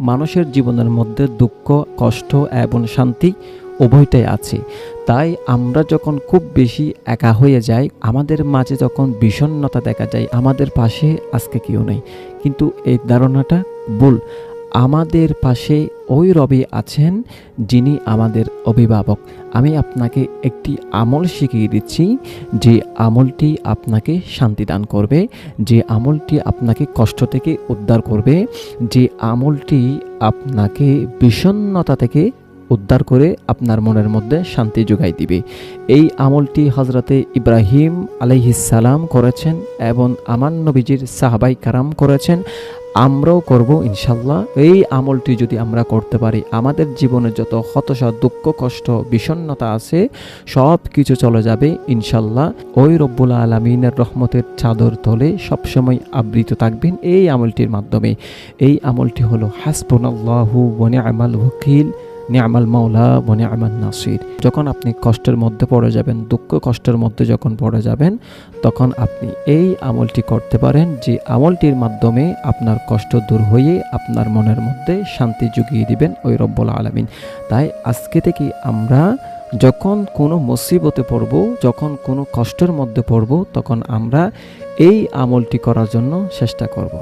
মানুষের জীবনের মধ্যে দুঃখ, কষ্ট এবং শান্তি উভয়টাই আছে। তাই আমরা যখন খুব বেশি একা হয়ে যাই, আমাদের মাঝে যখন বিষণ্ণতা দেখা যায়, আমাদের পাশে আজকে কেউ নেই, কিন্তু এই ধারণাটা ভুল। আমাদের পাশে ওই রবি আছেন যিনি আমাদের অভিভাবক। আমি আপনাকে একটি আমল শিখিয়ে দিচ্ছি, যে আমলটি আপনাকে শান্তি দান করবে, যে আমলটি আপনাকে কষ্ট থেকে উদ্ধার করবে, যে আমলটি আপনাকে বিষণ্ণতা থেকে উদ্ধার করে আপনার মনের মধ্যে শান্তি যোগাই দিবে। এই আমলটি হজরতে ইব্রাহিম আলাইহিস সালাম করেছেন এবং আমার নবীজির সাহাবাই কারাম করেছেন, আমরাও করব ইনশাল্লাহ। এই আমলটি যদি আমরা করতে পারি, আমাদের জীবনে যত হতাশা, দুঃখ, কষ্ট, বিষণ্ণতা আছে, সব কিছু চলে যাবে ইনশাল্লাহ। ওই রব্বুল আলামিনের রহমতের চাদর তলে সবসময় আবৃত থাকবেন এই আমলটির মাধ্যমে। এই আমলটি হলো হাসবুনাল্লাহু ওয়া নি'মাল ওয়াকিল, নি'মাল মাওলা ওয়া নি'মান নাসির। যখন আপনি কষ্টের মধ্যে পড়ে যাবেন, দুঃখ কষ্টের মধ্যে যখন পড়ে যাবেন, তখন আপনি এই আমলটি করতে পারেন, যে আমলটির মাধ্যমে আপনার কষ্ট দূর হয়ে আপনার মনের মধ্যে শান্তি জুগিয়ে দিবেন ওই রব্বুল আলামিন। তাই আজকে থেকে আমরা যখন কোনো মুসিবতে পড়ব, যখন কোনো কষ্টের মধ্যে পড়ব, তখন আমরা এই আমলটি করার জন্য চেষ্টা করব।